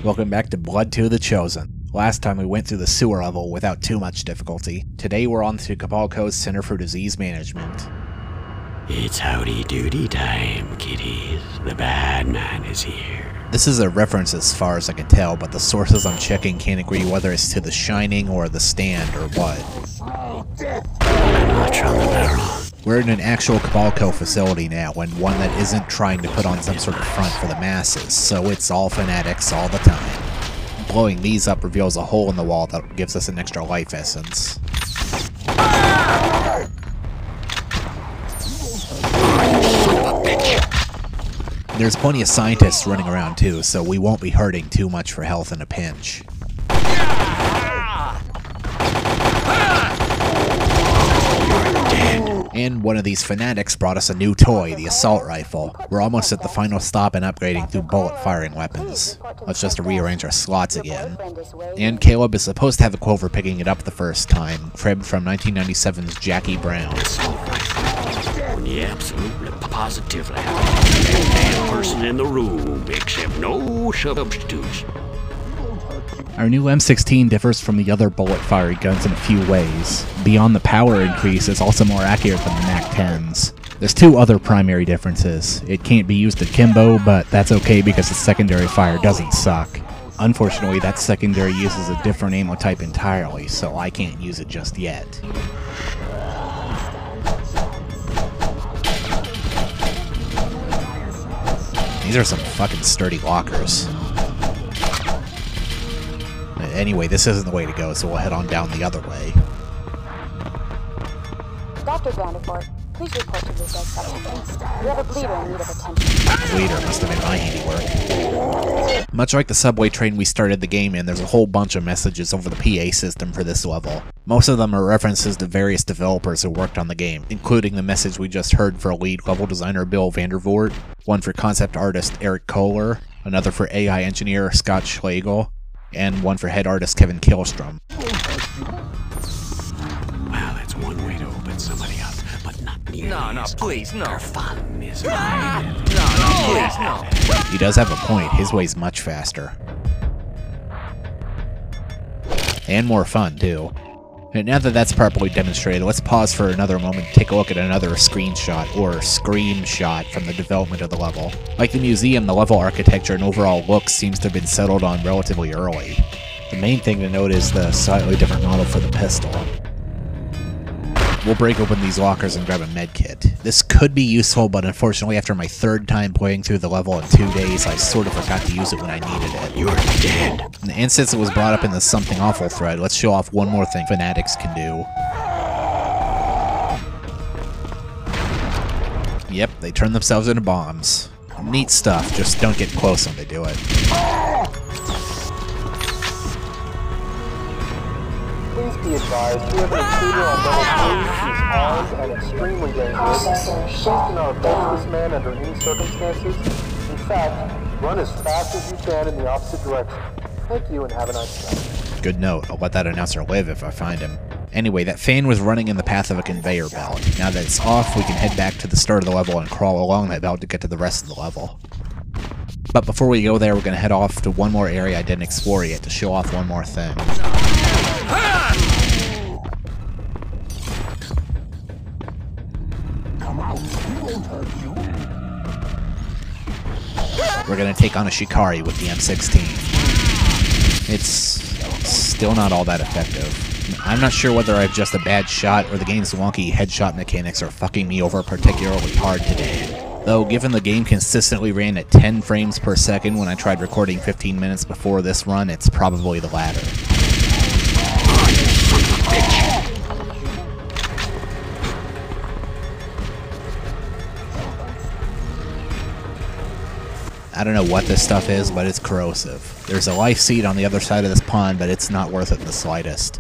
Welcome back to Blood 2 The Chosen. Last time we went through the sewer level without too much difficulty. Today we're on to Cabalco Center for Disease Management. It's howdy doody time, kiddies. The bad man is here. This is a reference as far as I can tell, but the sources I'm checking can't agree whether it's to The Shining or The Stand or what. I'm not on the barrel. We're in an actual Cabalco facility now, and one that isn't trying to put on some sort of front for the masses, so it's all fanatics all the time. Blowing these up reveals a hole in the wall that gives us an extra life essence. There's plenty of scientists running around too, so we won't be hurting too much for health in a pinch. And one of these fanatics brought us a new toy, the assault rifle. We're almost at the final stop in upgrading through bullet-firing weapons. Let's just rearrange our slots again. And Caleb is supposed to have a quote for picking it up the first time, cribbed from 1997's Jackie Brown. Yeah, absolutely, positively. Every damn person in the room, except no substitutes. Our new M16 differs from the other bullet-firing guns in a few ways. Beyond the power increase, it's also more accurate than the MAC-10s. There's two other primary differences. It can't be used akimbo, but that's okay because the secondary fire doesn't suck. Unfortunately, that secondary uses a different ammo type entirely, so I can't use it just yet. These are some fucking sturdy lockers. Anyway, this isn't the way to go, so we'll head on down the other way. Dr. Vanderfort, please report to the dead section. We have a bleeder in need of attention. Bleeder must have been my handiwork. Much like the subway train we started the game in, there's a whole bunch of messages over the PA system for this level. Most of them are references to various developers who worked on the game, including the message we just heard for lead level designer Bill Vandervoort, one for concept artist Eric Kohler, another for AI engineer Scott Schlegel, and one for head artist Kevin Killstrom. Well, that's one way to open somebody up, but not nearly. No, please, no. Our fun is right. No, please, no. He does have a point, his way's much faster. And more fun, too. And now that that's properly demonstrated, let's pause for another moment to take a look at another screenshot, or scream shot, from the development of the level. Like the museum, the level architecture and overall look seems to have been settled on relatively early. The main thing to note is the slightly different model for the pistol. We'll break open these lockers and grab a medkit. This could be useful, but unfortunately after my third time playing through the level in 2 days, I sort of forgot to use it when I needed it. You're dead. And since it was brought up in the Something Awful thread, let's show off one more thing fanatics can do. Yep, they turn themselves into bombs. Neat stuff, just don't get close when they do it. Please be advised, we have an intruder on level 3 who's armed and extremely dangerous. Please do not approach this man under any circumstances. In fact, run as fast as you can in the opposite direction. Thank you and have a nice night. Good note, I'll let that announcer live if I find him. Anyway, that fan was running in the path of a conveyor belt. Now that it's off, we can head back to the start of the level and crawl along that belt to get to the rest of the level. But before we go there, we're going to head off to one more area I didn't explore yet to show off one more thing. We're going to take on a Shikari with the M16. It's still not all that effective. I'm not sure whether I've just a bad shot or the game's wonky headshot mechanics are fucking me over particularly hard today. Though, given the game consistently ran at 10 frames per second when I tried recording 15 minutes before this run, it's probably the latter. I don't know what this stuff is, but it's corrosive. There's a life seed on the other side of this pond, but it's not worth it in the slightest.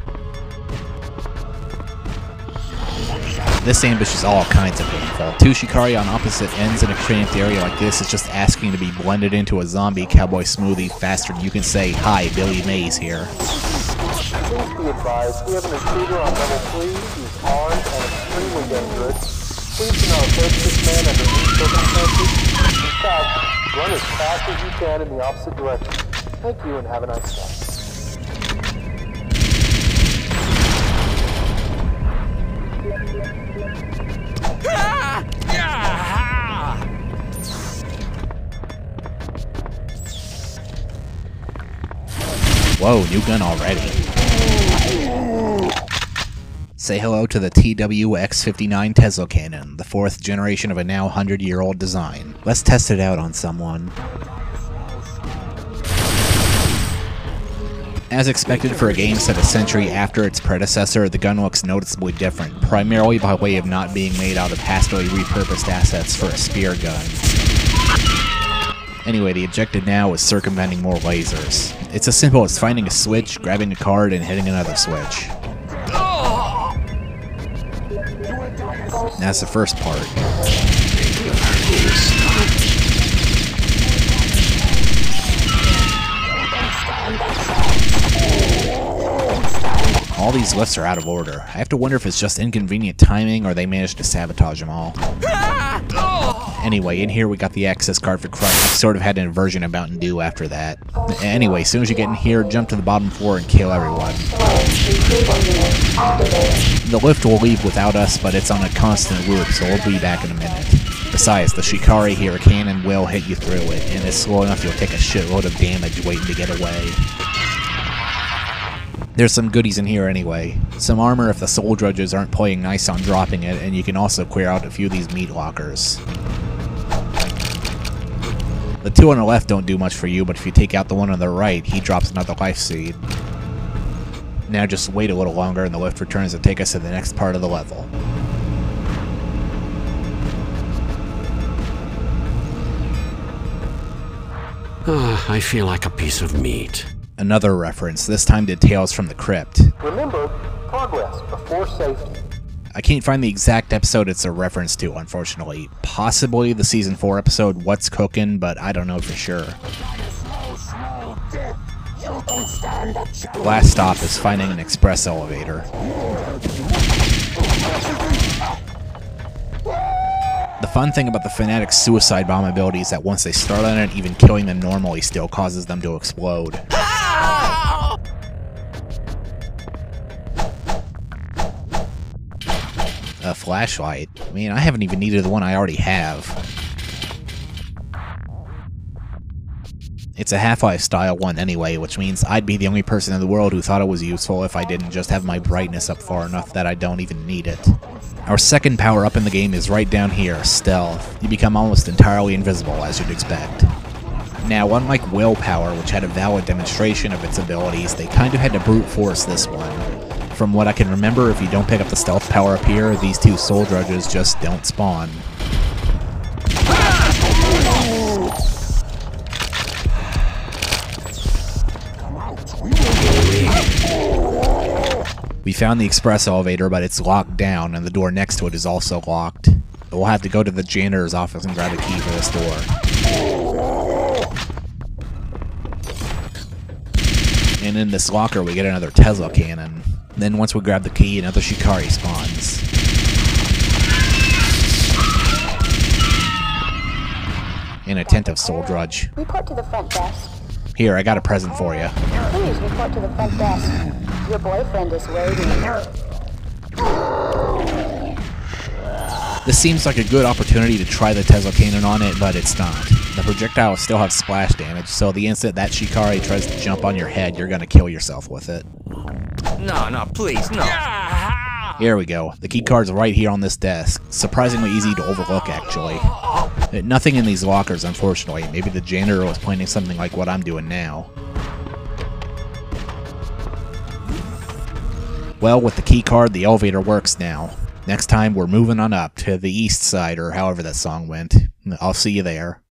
This ambush is all kinds of painful. Two Shikari on opposite ends in a cramped area like this is just asking to be blended into a zombie cowboy smoothie faster than you can say, "Hi, Billy Mays here." Please be advised, we have an intruder on level 3 who's armed and extremely dangerous. Please do not approach this man under any circumstances. In fact, run as fast as you can in the opposite direction. Thank you and have a nice day. Whoa, new gun already. Say hello to the TWX-59 Tesla cannon, the 4th generation of a now 100-year-old design. Let's test it out on someone. As expected for a game set a century after its predecessor, the gun looks noticeably different, primarily by way of not being made out of hastily repurposed assets for a spear gun. Anyway, the objective now is circumventing more lasers. It's as simple as finding a switch, grabbing a card, and hitting another switch. That's the first part. All these lifts are out of order. I have to wonder if it's just inconvenient timing or they managed to sabotage them all. Anyway, in here we got the access card for Christ. I sort of had an aversion of Mountain Dew after that. Anyway, as soon as you get in here, jump to the bottom floor and kill everyone. The lift will leave without us, but it's on a constant loop, so we'll be back in a minute. Besides, the Shikari here cannon will hit you through it, and it's slow enough you'll take a shitload of damage waiting to get away. There's some goodies in here anyway. Some armor if the soul drudges aren't playing nice on dropping it, and you can also clear out a few of these meat lockers. The two on the left don't do much for you, but if you take out the one on the right, he drops another life seed. Now just wait a little longer and the lift returns to take us to the next part of the level. I feel like a piece of meat. Another reference, this time to Tales from the Crypt. Remember, progress before safety. I can't find the exact episode it's a reference to, unfortunately. Possibly the Season 4 episode, What's Cookin', but I don't know for sure. Last stop is finding an express elevator. The fun thing about the Fanatic's suicide bomb ability is that once they start on it, even killing them normally still causes them to explode. A flashlight? I mean, I haven't even needed the one I already have. It's a Half-Life style one anyway, which means I'd be the only person in the world who thought it was useful if I didn't just have my brightness up far enough that I don't even need it. Our second power-up in the game is right down here, Stealth. You become almost entirely invisible, as you'd expect. Now, unlike Willpower, which had a valid demonstration of its abilities, they kind of had to brute force this one. From what I can remember, if you don't pick up the Stealth power up here, these two soul drudges just don't spawn. We found the express elevator, but it's locked down, and the door next to it is also locked. We'll have to go to the janitor's office and grab a key for this door. And in this locker, we get another Tesla cannon. Then once we grab the key, another Shikari spawns. An attentive soul drudge. Report to the front desk. Here, I got a present for you. Please report to the front desk. Your boyfriend is waiting. This seems like a good opportunity to try the Tesla cannon on it, but it's not. The projectiles still have splash damage, so the instant that Shikari tries to jump on your head, you're gonna kill yourself with it. No, please, no. Here we go. The keycard's right here on this desk. Surprisingly easy to overlook, actually. Nothing in these lockers, unfortunately. Maybe the janitor was planning something like what I'm doing now. Well, with the keycard, the elevator works now. Next time, we're moving on up to the east side, or however that song went. I'll see you there.